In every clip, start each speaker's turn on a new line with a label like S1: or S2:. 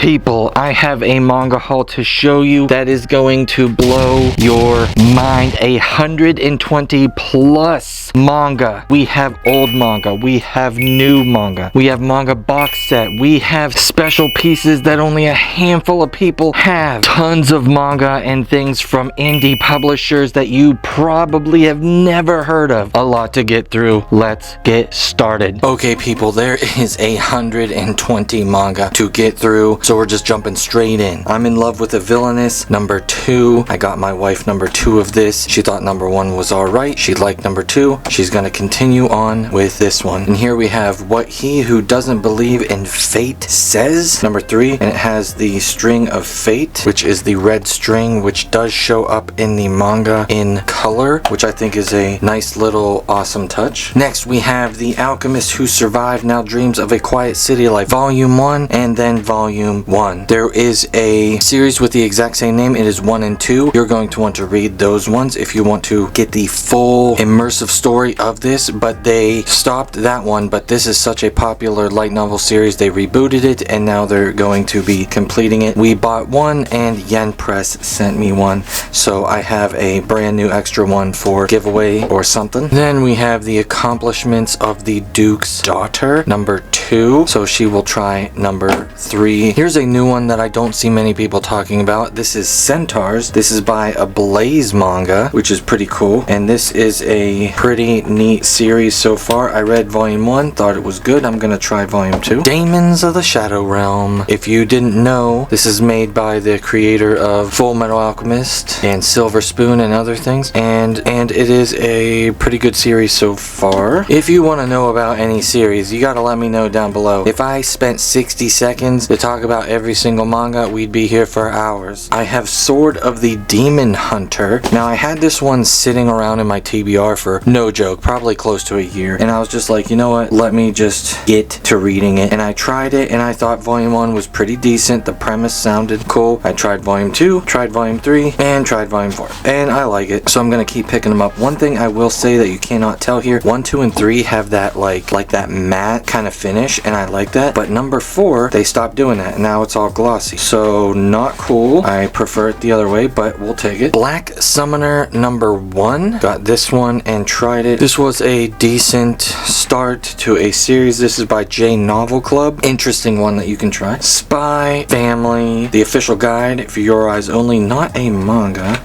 S1: People, I have a manga haul to show you that is going to blow your mind. 120 plus manga. We have old manga. We have new manga. We have manga box set. We have special pieces that only a handful of people have. Tons of manga and things from indie publishers that you probably have never heard of. A lot to get through. Let's get started. Okay, people, there is 120 manga to get through, so we're just jumping straight in. I'm in love with the villainess, number 2. I got my wife number 2 of this. She thought number 1 was alright. She liked number 2. She's gonna continue on with this one. And here we have What He Who Doesn't Believe in Fate Says, number 3. And it has the string of fate, which is the red string, which does show up in the manga in color, which I think is a nice little awesome touch. Next, we have The Alchemist Who Survived Now Dreams of a Quiet City Life, Volume 1 and then Volume 1. There is a series with the exact same name. It is 1 and 2. You're going to want to read those ones if you want to get the full immersive story of this, but they stopped that one. But this is such a popular light novel series, they rebooted it and now they're going to be completing it. We bought one and Yen Press sent me one, so I have a brand new extra one for giveaway or something. Then we have The Accomplishments of the Duke's Daughter, number 2, so she will try number 3. Here's a new one that I don't see many people talking about. This is Centaurs. This is by a Blaze manga, which is pretty cool, and this is a pretty neat series so far. I read volume 1, thought it was good. I'm gonna try volume 2. Daemons of the Shadow Realm. If you didn't know, this is made by the creator of Full Metal Alchemist and Silver Spoon and other things, and it is a pretty good series so far. If you want to know about any series, you gotta let me know down below. If I spent 60 seconds to talk about every single manga, we'd be here for hours. I have Sword of the Demon Hunter. Now, I had this one sitting around in my TBR for, no joke, probably close to a year, and I was just like, you know what, let me just get to reading it. And I tried it and I thought volume 1 was pretty decent. The premise sounded cool. I tried volume 2, tried volume 3, and tried volume 4, and I like it, so I'm gonna keep picking them up. One thing I will say that you cannot tell here, 1, 2, and 3 have that like that matte kind of finish, and I like that, but number 4, they stopped doing that, and now it's all glossy, so not cool. I prefer it the other way, but we'll take it. Black Summoner number 1, got this one and tried it. This was a decent start to a series. This is by J Novel Club. Interesting one that you can try. Spy Family, the official guide for your eyes only, not a manga,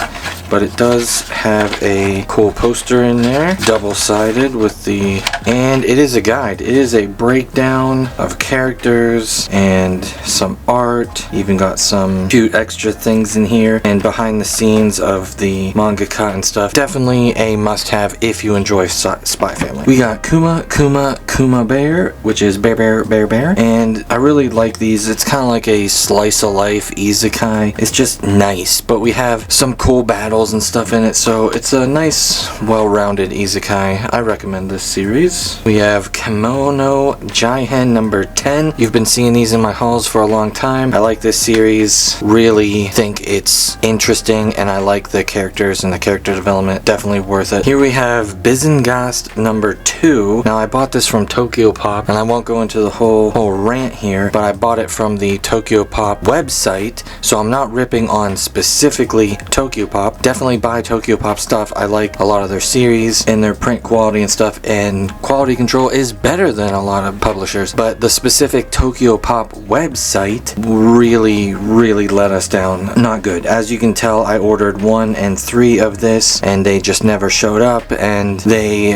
S1: but it does have a cool poster in there, double-sided with the, and it is a guide. It is a breakdown of characters and some art, even got some cute extra things in here, and behind the scenes of the mangaka and stuff. Definitely a must-have if you enjoy Spy Family. We got Kuma Bear, which is Bear, and I really like these. It's kind of like a slice of life isekai. It's just nice, but we have some cool battles and stuff in it, so it's a nice, well-rounded isekai. I recommend this series. We have Kimono Jihen number 10. You've been seeing these in my hauls for a long time. I like this series. Really think it's interesting, and I like the characters and the character development. Definitely worth it. Here we have Bizengast number 2. Now, I bought this from Tokyo Pop, and I won't go into the whole rant here, but I bought it from the Tokyo Pop website, so I'm not ripping on specifically Tokyo Pop. Definitely buy Tokyo Pop stuff. I like a lot of their series and their print quality and stuff, and quality control is better than a lot of publishers, but the specific Tokyo Pop website really let us down. Not good. As you can tell, I ordered 1 and 3 of this and they just never showed up, and they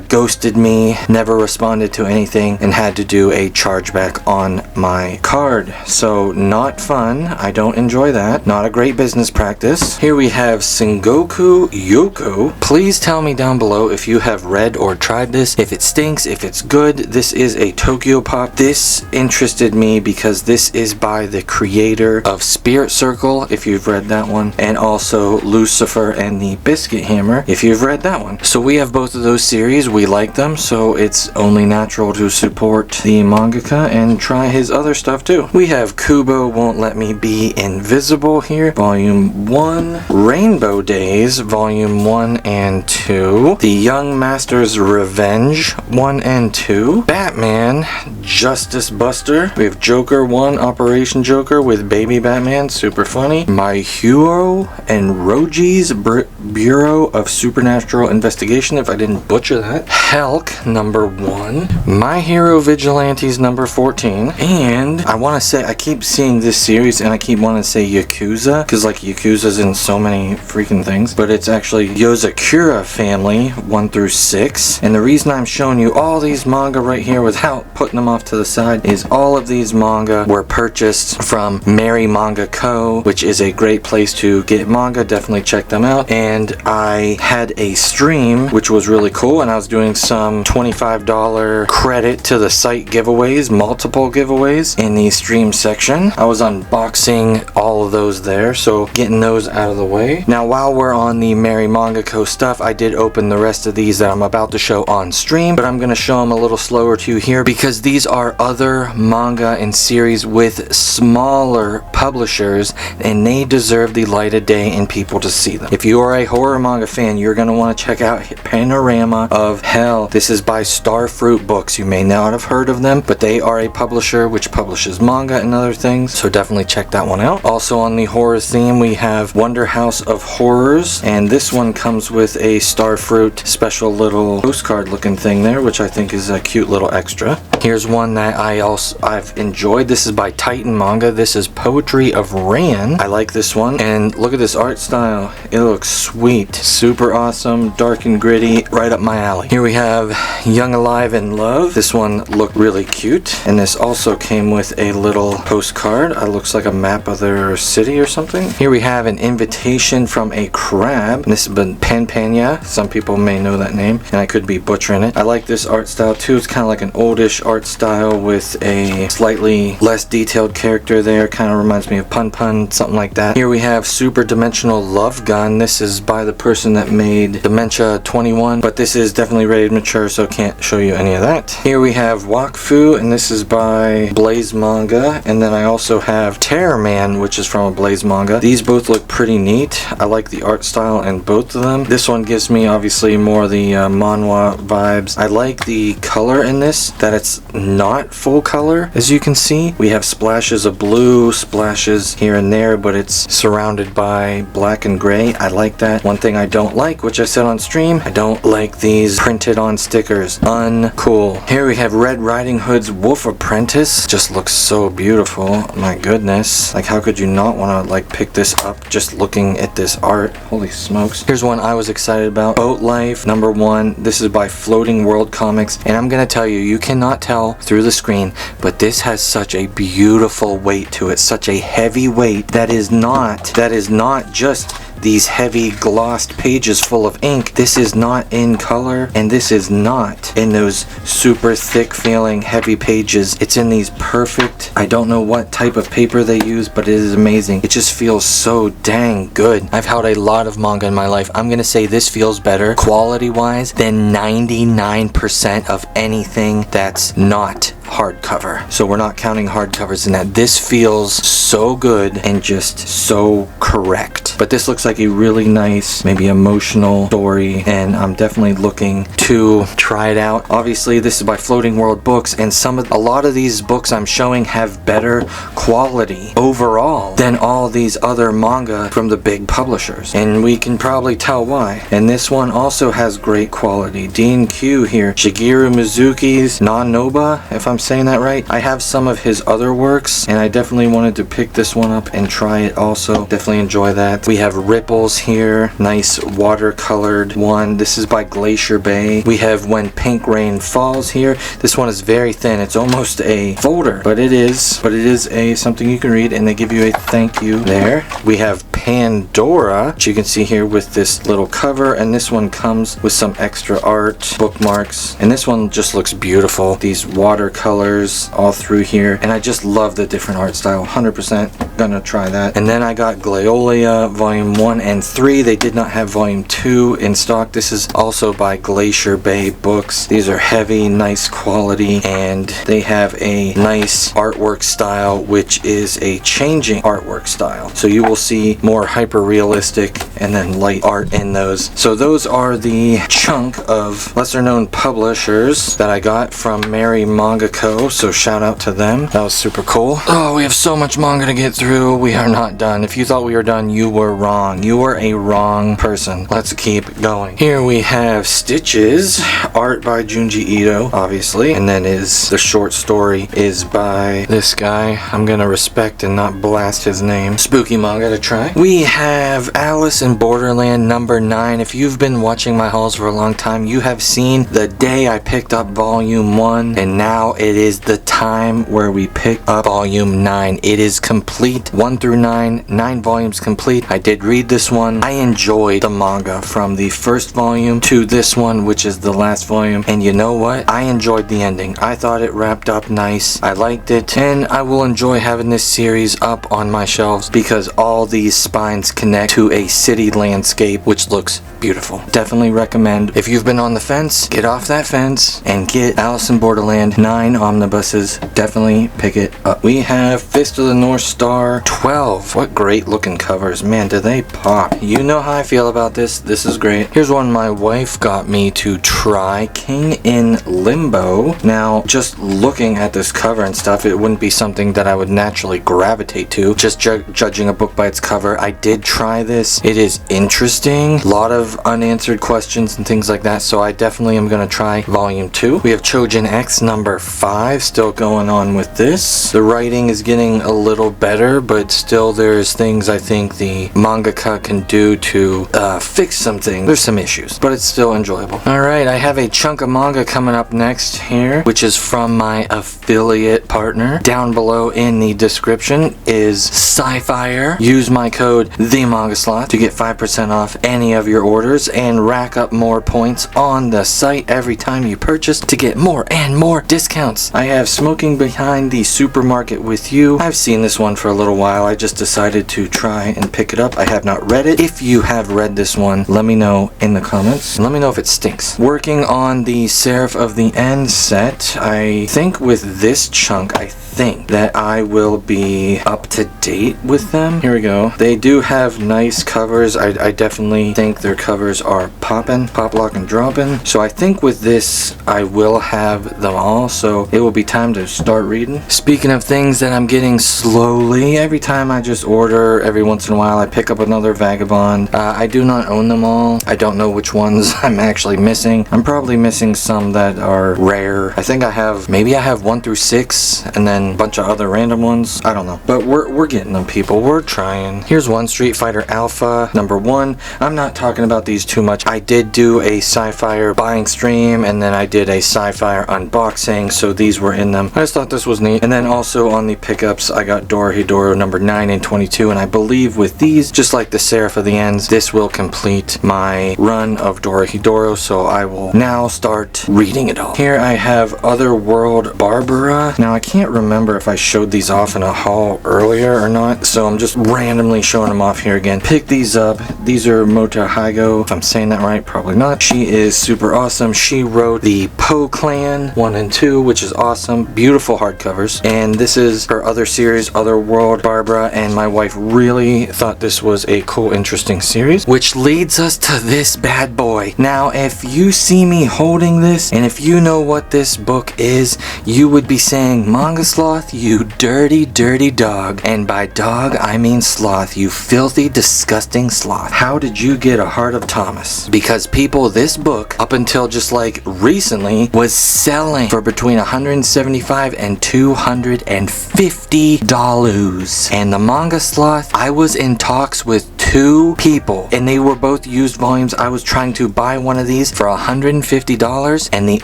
S1: ghosted me, never responded to anything, and had to do a chargeback on my card. So not fun. I don't enjoy that. Not a great business practice. Here we have Sengoku Yoko. Please tell me down below if you have read or tried this, if it stinks, if it's good. This is a Tokyo Pop. This interested me because this is by the creator of Spirit Circle, if you've read that one, and also Lucifer and the Biscuit Hammer, if you've read that one. So we have both of those series. We like them, so it's only natural to support the mangaka and try his other stuff too. We have Kubo Won't Let Me Be Invisible here, volume 1. Rainbow Rainbow Days, Volume 1 and 2. The Young Master's Revenge, 1 and 2. Batman, Justice Buster. We have Joker 1, Operation Joker with Baby Batman, super funny. My Hero and Roji's Bureau of Supernatural Investigation, if I didn't butcher that. Hulk, number 1. My Hero Vigilantes, number 14. And I want to say, I keep seeing this series and I keep wanting to say Yakuza, because like Yakuza's in so many freaking things, but it's actually Yozakura Family, 1 through 6. And the reason I'm showing you all these manga right here without putting them off to the side is all of these manga were purchased from Mary Manga Co., which is a great place to get manga. Definitely check them out. And I had a stream which was really cool, and I was doing some $25 credit to the site giveaways, multiple giveaways in the stream section. I was unboxing all of those there, so getting those out of the way. Now while we're on the Mary Manga Co. stuff, I did open the rest of these that I'm about to show on stream, but I'm going to show them a little slower to you here because these are other manga and series with smaller publishers, and they deserve the light of day and people to see them. If you are a horror manga fan, you're going to want to check out Panorama of Hell. This is by Starfruit Books. You may not have heard of them, but they are a publisher which publishes manga and other things, so definitely check that one out. Also on the horror theme, we have Wonder House of Horrors, and this one comes with a Starfruit special little postcard looking thing there, which I think is a cute little extra. Here's one that I've enjoyed. This is by Titan Manga. This is Poetry of Ran. I like this one, and look at this art style. It looks sweet, super awesome, dark and gritty, right up my alley. Here we have Young Alive in Love. This one looked really cute, and this also came with a little postcard. It looks like a map of their city or something. Here we have an invitation from a crab. And this has been Panpanya. Some people may know that name, and I could be butchering it. I like this art style too. It's kind of like an oldish art style with a slightly less detailed character there. Kind of reminds me of Pun Pun, something like that. Here we have Super Dimensional Love Gun. This is by the person that made Dementia 21, but this is definitely rated mature, so can't show you any of that. Here we have Wakfu, and this is by Blaze Manga. And then I also have Terror Man, which is from a Blaze Manga. These both look pretty neat. I like the art style in both of them. This one gives me obviously more the manhwa vibes. I like the color in this, that it's not full color. As you can see, we have splashes of blue, splashes here and there, but it's surrounded by black and gray. I like that. One thing I don't like, which I said on stream, I don't like these printed on stickers. Uncool. Here we have Red Riding Hood's Wolf Apprentice. Just looks so beautiful. My goodness. Like, how could you not want to like pick this up just looking at this art? Holy smokes. Here's one I was excited about. Boat Life, number 1. This is by Floating World Comics, and I'm gonna tell you, you cannot tell through the screen, but this has such a beautiful weight to it, such a heavy weight that is not just these heavy glossed pages full of ink. This is not in color, and this is not in those super thick feeling heavy pages. It's in these perfect, I don't know what type of paper they use, but it is amazing. It just feels so dang good. I've held a lot of manga in my life. I'm gonna say this feels better quality wise than 99% of anything that's not hardcover. So we're not counting hardcovers in that. This feels so good and just so correct. But this looks like a really nice, maybe emotional story, and I'm definitely looking to try it out. Obviously, this is by Floating World Books, and a lot of these books I'm showing have better quality overall than all these other manga from the big publishers, and we can probably tell why. And this one also has great quality. Dean Q here, Shigeru Mizuki's Non-Noba, if I'm saying that right. I have some of his other works, and I definitely wanted to pick this one up and try it also. Definitely enjoy that. We have Ripples here, nice watercolored one. This is by Glacier Bay. We have When Pink Rain Falls here. This one is very thin. It's almost a folder, but it is a something you can read, and they give you a thank you there. We have Pandora, which you can see here with this little cover, and this one comes with some extra art, bookmarks, and this one just looks beautiful. These watercolors all through here, and I just love the different art style. 100% gonna try that. And then I got Glaolia Volume 1 and 3. They did not have Volume 2 in stock. This is also by Glacier Bay Books. These are heavy, nice quality, and they have a nice artwork style, which is a changing artwork style. So you will see more hyper realistic and then light art in those. So those are the chunk of lesser known publishers that I got from Mary Manga Co. So shout out to them. That was super cool. Oh, we have so much manga to get through. We are not done. If you thought we were done, you were wrong. You were a wrong person. Let's keep going. Here we have Stitches, art by Junji Ito, obviously, and then the short story is by this guy. I'm gonna respect and not blast his name. Spooky manga to try. We have Alice in Borderland number 9. If you've been watching my hauls for a long time, you have seen the day I picked up volume 1, and now it is the time where we pick up volume 9. It is complete, 1 through 9, 9 volumes complete. I did read this one. I enjoyed the manga from the first volume to this one, which is the last volume, and you know what? I enjoyed the ending. I thought it wrapped up nice. I liked it, and I will enjoy having this series up on my shelves because all these spines connect to a city landscape, which looks beautiful. Definitely recommend. If you've been on the fence, get off that fence and get Alice in Borderland 9 omnibuses. Definitely pick it up. We have Fist of the North Star 12. What great looking covers. Man, do they pop. You know how I feel about this. This is great. Here's one my wife got me to try. King in Limbo. Now, just looking at this cover and stuff, it wouldn't be something that I would naturally gravitate to. Just judging a book by its cover. I did try this. It is interesting. A lot of unanswered questions and things like that, so I definitely am going to try volume 2. We have Chojin X number 5, still going on with this. The writing is getting a little better, but still there's things I think the mangaka can do to fix some things. There's some issues, but it's still enjoyable. Alright, I have a chunk of manga coming up next here, which is from my affiliate partner. Down below in the description is Scifier. Use my code TheMangaSloth to get 5% off any of your orders and rack up more points on the site every time you purchase to get more and more discounts. I have Smoking Behind the Supermarket with You. I've seen this one for a little while. I just decided to try and pick it up. I have not read it. If you have read this one, let me know in the comments. Let me know if it stinks. Working on the Seraph of the End set. I think with this chunk, I think that I will be up to date with them. Here we go. They do have nice covers. I definitely think their covers are poppin', pop, lock, and droppin'. So I think with this, I will have them all. So it will be time to start reading. Speaking of things that I'm getting slowly, every time I just order, every once in a while, I pick up another Vagabond. I do not own them all. I don't know which ones I'm actually missing. I'm probably missing some that are rare. I think maybe I have 1 through 6, and then a bunch of other random ones. I don't know. But we're getting them, people. We're trying. Here's one, Street Fighter Alpha number 1. I'm not talking about these too much. I did do a Scifier buying stream, and then I did a Scifier unboxing, so these were in them. I just thought this was neat. And then also on the pickups, I got Dorohedoro number 9 and 22, and I believe with these, just like the Seraph of the Ends, this will complete my run of Dorohedoro, so I will now start reading it all. Here I have Otherworld Barbara. Now I can't remember if I showed these off in a haul earlier or not, so I'm just randomly showing them off here again. Pick these up. These are Mota Haigo. If I'm saying that right, probably not. She is super awesome. She wrote the Poe Clan 1 and 2, which is awesome. Beautiful hardcovers. And this is her other series, Otherworld Barbara, and my wife really thought this was a cool, interesting series, which leads us to this bad boy. Now, if you see me holding this, and if you know what this book is, you would be saying, Manga Sloth, you dirty, dirty dog. And by dog, I mean sloth, you filthy, disgusting sloth. How did you get a Heart of Thomas? Because people, this book, up until just like recently, was selling for between $175 and $250. And the Manga Sloth, I was in talks with two people, and they were both used volumes. I was trying to buy one of these for $150, and the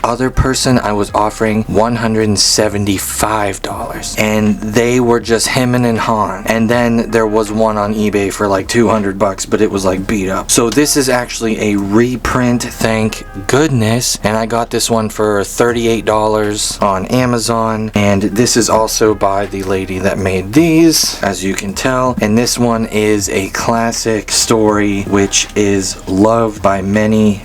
S1: other person I was offering $175, and they were just hemming and hawing. And then there was one on eBay for like $200, but it was like beat up. So this is actually a reprint, thank goodness, and I got this one for $38 on Amazon. And this is also by the lady that made these, as you can tell, and this one is a classic story which is loved by many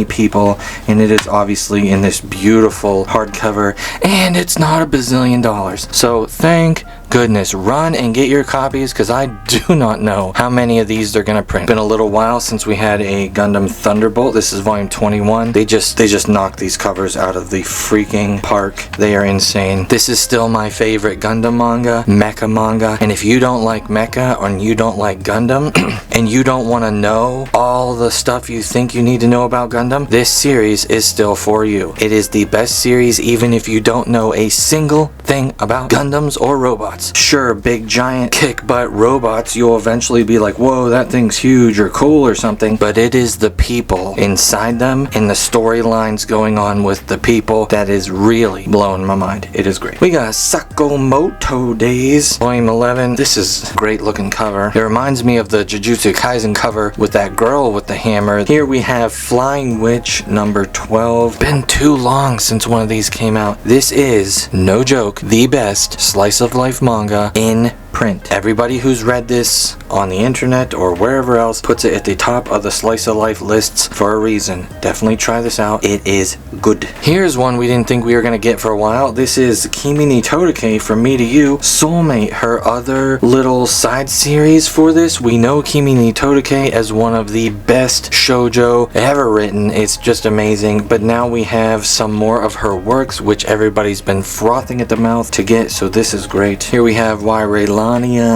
S1: people, and it is obviously in this beautiful hardcover, and it's not a bazillion dollars. So thank goodness, run and get your copies, because I do not know how many of these they're gonna print. Been a little while since we had a Gundam Thunderbolt. This is volume 21. They just knocked these covers out of the freaking park. They are insane. This is still my favorite Gundam manga, Mecha manga, and if you don't like Mecha or you don't like Gundam and you don't want to know all the stuff you think you need to know about Gundam, this series is still for you. It is the best series even if you don't know a single thing about Gundams or robots. Sure, big giant kick butt robots, you'll eventually be like, whoa, that thing's huge or cool or something, but it is the people inside them and the storylines going on with the people that is really blowing my mind. It is great. We got Sakamoto Days, volume 11. This is a great looking cover. It reminds me of the Jujutsu Kaisen cover with that girl with the hammer. Here we have Flying Witch number 12. Been too long since one of these came out. This is, no joke, the best slice of life manga in print. Everybody who's read this on the internet or wherever else puts it at the top of the slice of life lists for a reason. Definitely try this out. It is good. Here's one we didn't think we were gonna get for a while. This is Kimi ni Todake, From Me to You, Soulmate, her other little side series for this. We know Kimi ni Todake as one of the best shoujo ever written. It's just amazing. But now we have some more of her works, which everybody's been frothing at the mouth to get, so this is great. Here we have Why Raylania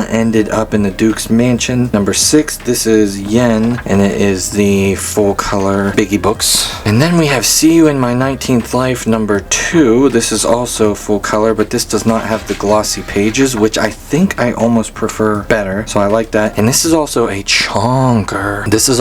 S1: Ended Up in the Duke's Mansion, number 6. This is Yen, and it is the full color Biggie books. And then we have See You in My 19th Life, number 2. This is also full color, but this does not have the glossy pages, which I think I almost prefer better, so I like that. And this is also a chonker. This is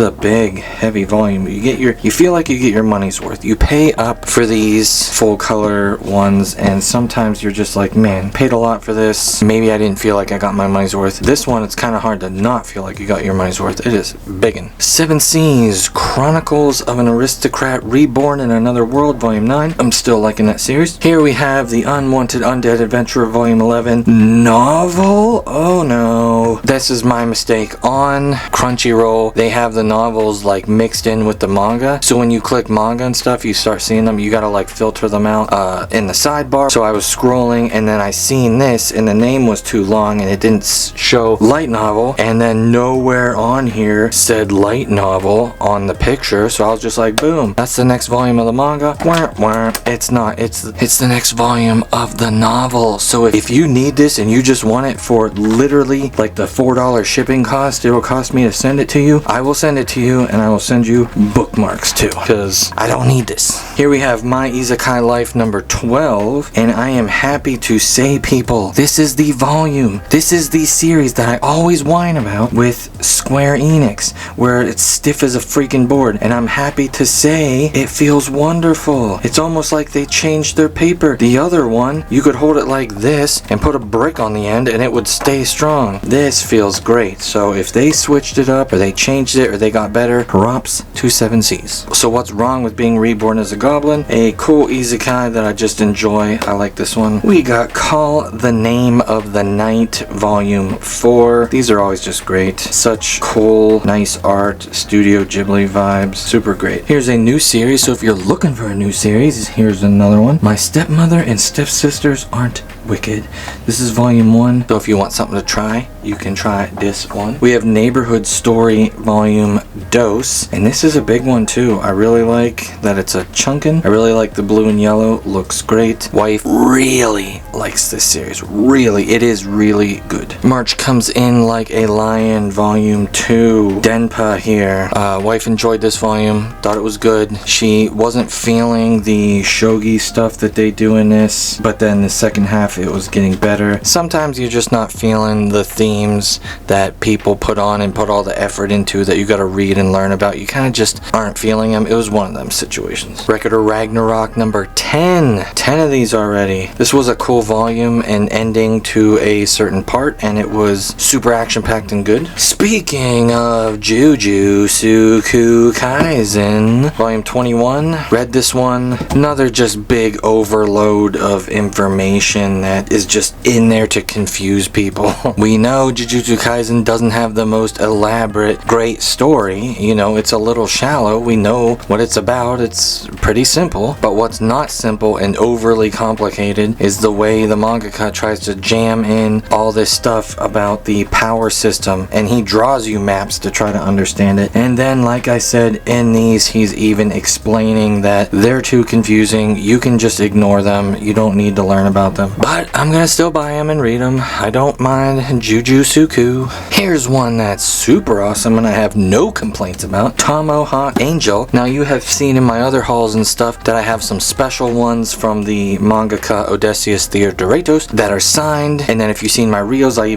S1: a big, heavy volume. You feel like you get your money's worth. You pay up for these full color ones, and sometimes you're just like, man, paid a lot for this. Maybe I didn't feel like I got my money's worth. This one, it's kind of hard to not feel like you got your money's worth. It is biggin'. Seven Seas, Chronicles of an Aristocrat Reborn in Another World, volume 9. I'm still liking that series. Here we have The Unwanted Undead Adventurer, volume 11. Novel? Oh no. This is my mistake. On Crunchyroll, they have the novels like mixed in with the manga. So when you click manga and stuff, you start seeing them. You gotta like filter them out in the sidebar. So I was scrolling and then I seen this and the name was too long and it didn't show light novel, and then nowhere on here said light novel on the picture, so I was just like, boom, that's the next volume of the manga. Wah, wah. It's not. It's the next volume of the novel. So if you need this and you just want it for literally like the $4 shipping cost it will cost me to send it to you, I will send it to you, and I will send you bookmarks too, because I don't need this. Here we have My Isekai Life number 12, and I am happy to say, people, this is the volume. This is the series that I always whine about with Square Enix, where it's stiff as a freaking board, and I'm happy to say it feels wonderful. It's almost like they changed their paper. The other one, you could hold it like this and put a brick on the end and it would stay strong. This feels great. So if they switched it up or they changed it or they got better, props to Seven Seas. So what's wrong with being reborn as a goblin? A cool isekai that I just enjoy. I like this one. We got Call the Name of the Night, volume 4. These are always just great. Such cool, nice art, Studio Ghibli vibes. Super great. Here's a new series, so if you're looking for a new series, here's another one. My Stepmother and Stepsisters Aren't Wicked. This is volume 1, so if you want something to try, you can try this one. We have Neighborhood Story volume Dose, and this is a big one too. I really like that it's a chunkin'. I really like the blue and yellow. Looks great. Wife really likes this series. Really, it is really good. March Comes In Like a Lion volume 2. Denpa here. Wife enjoyed this volume. Thought it was good. She wasn't feeling the shogi stuff that they do in this, but then the second half it was getting better. Sometimes you're just not feeling the themes that people put on and put all the effort into that you gotta read and learn about. You kind of just aren't feeling them. It was one of them situations. Record of Ragnarok number 10. 10 of these already. This was a cool volume and ending to a certain part, and it was super action-packed and good. Speaking of Jujutsu Kaisen, volume 21. Read this one. Another just big overload of information that is just in there to confuse people. We know Jujutsu Kaisen doesn't have the most elaborate, great story. You know, it's a little shallow. We know what it's about. It's pretty simple. But what's not simple and overly complicated is the way the mangaka tries to jam in all this stuff about the power system, and he draws you maps to try to understand it. And then, like I said, in these he's even explaining that they're too confusing. You can just ignore them. You don't need to learn about them. But I'm gonna still buy them and read them. I don't mind Jujutsu. Here's one that's super awesome and I have no complaints about. Tomahawk Angel. Now you have seen in my other hauls and stuff that I have some special ones from the mangaka Odysseus Theodoratos that are signed, and then if you've seen my reels, I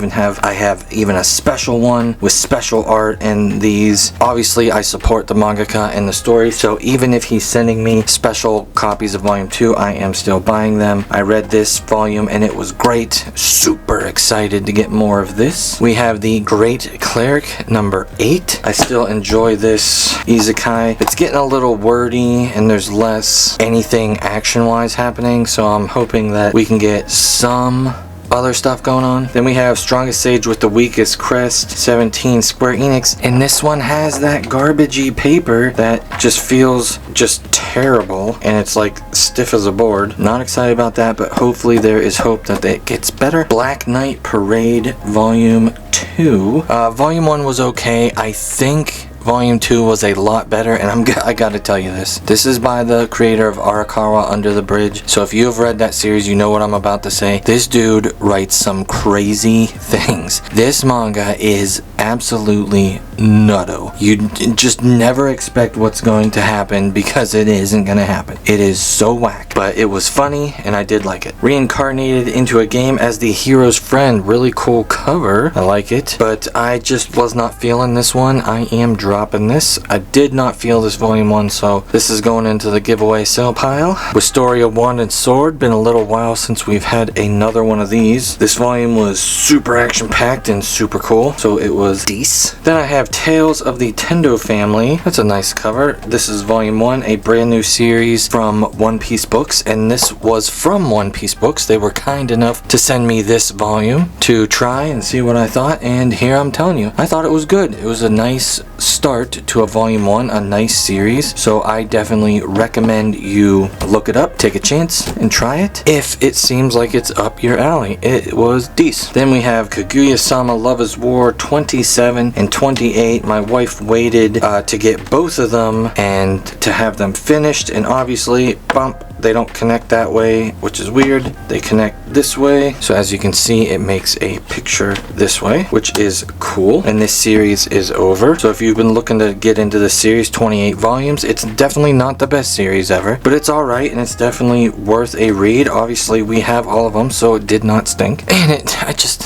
S1: have even a special one with special art, and these obviously I support the mangaka and the story, so even if he's sending me special copies of volume 2, I am still buying them. I read this volume and it was great. Super excited to get more of this. We have the Great Cleric number 8. I still enjoy this isekai. It's getting a little wordy and there's less anything action wise happening, so I'm hoping that we can get some other stuff going on. Then we have Strongest Sage with the Weakest Crest, 17, Square Enix, and this one has that garbagey paper that just feels just terrible, and it's like stiff as a board. Not excited about that, but hopefully there is hope that it gets better. Black Knight Parade Volume 2. Volume 1 was okay. I think Volume 2 was a lot better, and I gotta tell you this. This is by the creator of Arakawa Under the Bridge, so if you have read that series, you know what I'm about to say. This dude writes some crazy things. This manga is absolutely nutto. You just never expect what's going to happen because it isn't gonna happen. It is so whack, but it was funny, and I did like it. Reincarnated into a game as the hero's friend. Really cool cover. I like it, but I just was not feeling this one. I am dropping this. I did not feel this volume 1, so this is going into the giveaway sale pile. With Story of Wand and Sword, been a little while since we've had another one of these. This volume was super action packed and super cool, so it was decent. Then I have Tales of the Tendo Family. That's a nice cover. This is volume 1, a brand new series from One Piece Books, and this was from One Piece Books. They were kind enough to send me this volume to try and see what I thought, and here I'm telling you, I thought it was good. It was a nice start to a volume 1, a nice series, so I definitely recommend you look it up, take a chance, and try it if it seems like it's up your alley. It was decent. Then we have Kaguya-sama Love is War 27 and 28. My wife waited to get both of them and to have them finished, and obviously, bump, they don't connect that way, which is weird. They connect this way, so as you can see, it makes a picture this way, which is cool. And this series is over, so if you've been looking to get into the series, 28 volumes, it's definitely not the best series ever, but it's alright, and it's definitely worth a read. Obviously, we have all of them, so it did not stink. And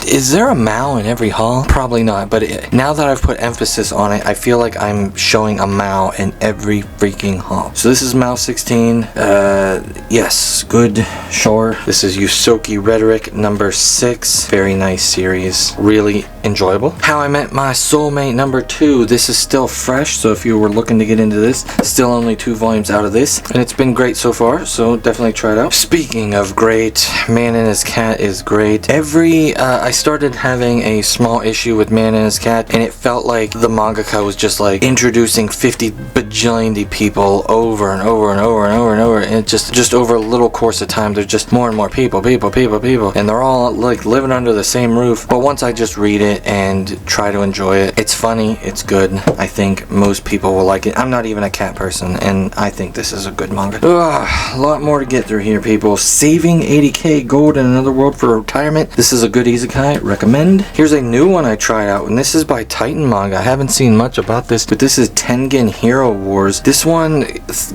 S1: is there a Mao in every haul? Probably not, but now that I've put emphasis on it, I feel like I'm showing a Mao in every freaking haul. So this is Mao 16, yes, good, sure. This is Yusoki Rhetoric number 6. Very nice series. Really enjoyable. How I Met My Soulmate number 2. This is still fresh, so if you were looking to get into this, still only 2 volumes out of this, and it's been great so far, so definitely try it out. Speaking of great, Man and His Cat is great. I started having a small issue with Man and His Cat, and it felt like the mangaka was just like introducing 50 bajillion people over and over and over and over and over, and it just over a little course of time, there's just more and more people, and they're all like living under the same roof. But once I just read it and try to enjoy it, it's funny, it's good. I think most people will like it. I'm not even a cat person, and I think this is a good manga. A lot more to get through here, people. Saving 80k gold in Another World for Retirement. This is a good isekai, recommend. Here's a new one I tried out, and this is by Titan Manga. I haven't seen much about this, but this is Tengen Hero Wars. This one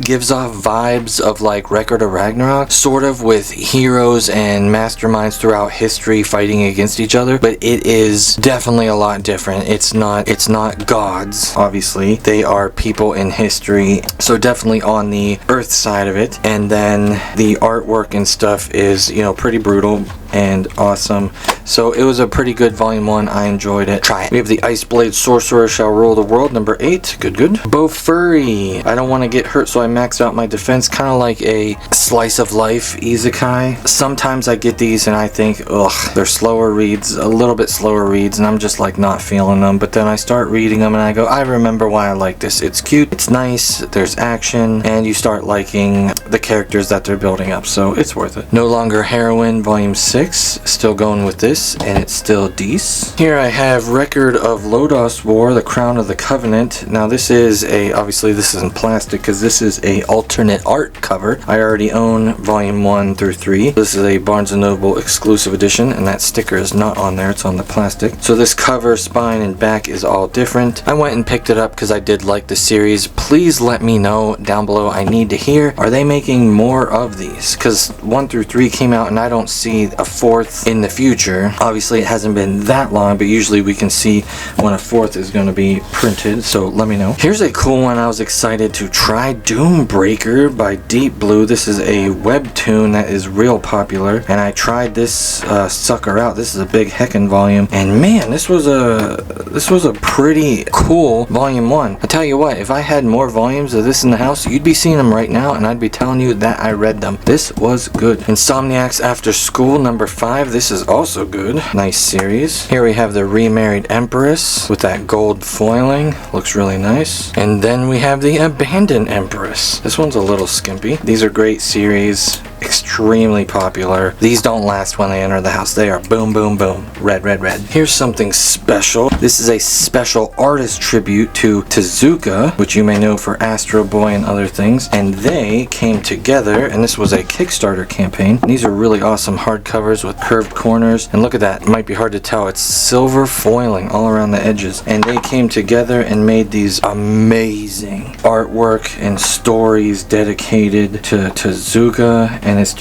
S1: gives off vibes of like Record Record of Ragnarok, sort of, with heroes and masterminds throughout history fighting against each other, but it is definitely a lot different. It's not gods, obviously. They are people in history, so definitely on the Earth side of it. And then the artwork and stuff is, you know, pretty brutal and awesome. So it was a pretty good volume 1. I enjoyed it. Try it. We have the Ice Blade Sorcerer Shall Rule the World, number 8. Good. Bofuri. I don't want to get hurt, so I max out my defense. Kind of like a slice of life isekai. Sometimes I get these and I think, ugh, they're slower reads, a little bit slower reads, and I'm just like not feeling them. But then I start reading them and I go, I remember why I like this. It's cute, it's nice, there's action, and you start liking the characters that they're building up, so it's worth it. No Longer Heroine, volume 6. Still going with this, and it's still decent. Here I have Record of Lodos War, The Crown of the Covenant. Now this is obviously this is in plastic because this is a alternate art cover. I already own volume 1 through 3. This is a Barnes & Noble exclusive edition, and that sticker is not on there, it's on the plastic. So this cover, spine, and back is all different. I went and picked it up because I did like the series. Please let me know down below. I need to hear, are they making more of these? Because 1 through 3 came out and I don't see a 4th in the future. Obviously it hasn't been that long, but usually we can see when a 4th is going to be printed, so let me know. Here's a cool one I was excited to try. Doombreaker by Deep Blue. This is a webtoon that is real popular, and I tried this sucker out. This is a big heckin' volume, and man, this was a pretty cool volume 1. I tell you what, if I had more volumes of this in the house, you'd be seeing them right now, and I'd be telling you that I read them. This was good. Insomniacs After School, number 5. This is also good. Nice series. Here we have the Remarried Empress with that gold foiling. Looks really nice. And then we have the Abandoned Empress. This one's a little skimpy. These are great series. Extremely popular. These don't last when they enter the house. They are boom, boom, boom. Red. Here's something special. This is a special artist tribute to Tezuka, which you may know for Astro Boy and other things. And they came together, and this was a Kickstarter campaign. These are really awesome hardcovers with curved corners. And look at that. It might be hard to tell. It's silver foiling all around the edges. And they came together and made these amazing artwork and stories dedicated to Tezuka. And it's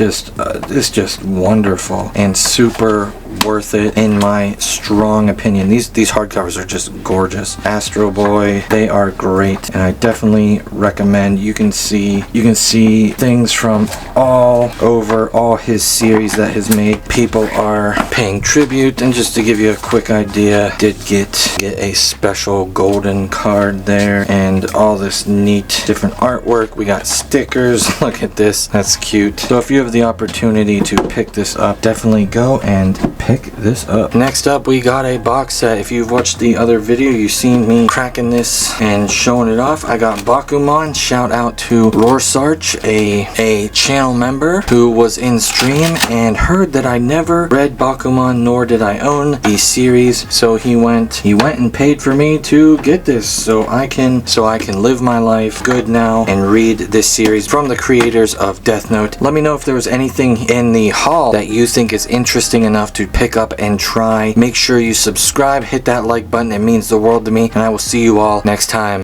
S1: just wonderful and super worth it in my strong opinion. These hardcovers are just gorgeous. Astro Boy, they are great, and I definitely recommend. You can see things from all over all his series that he's made. People are paying tribute, and just to give you a quick idea, did get a special golden card there, and all this neat different artwork. We got stickers. Look at this, that's cute. So if you have the opportunity to pick this up, definitely go and pick this up. Next up, we got a box set. If you've watched the other video, you've seen me cracking this and showing it off. I got Bakuman. Shout out to Rorsarch, a channel member who was in stream and heard that I never read Bakuman, nor did I own the series. So he went and paid for me to get this, so I can live my life good now and read this series from the creators of Death Note. Let me know if there was anything in the haul that you think is interesting enough to pick up and try. Make sure you subscribe, hit that like button. It means the world to me, and I will see you all next time.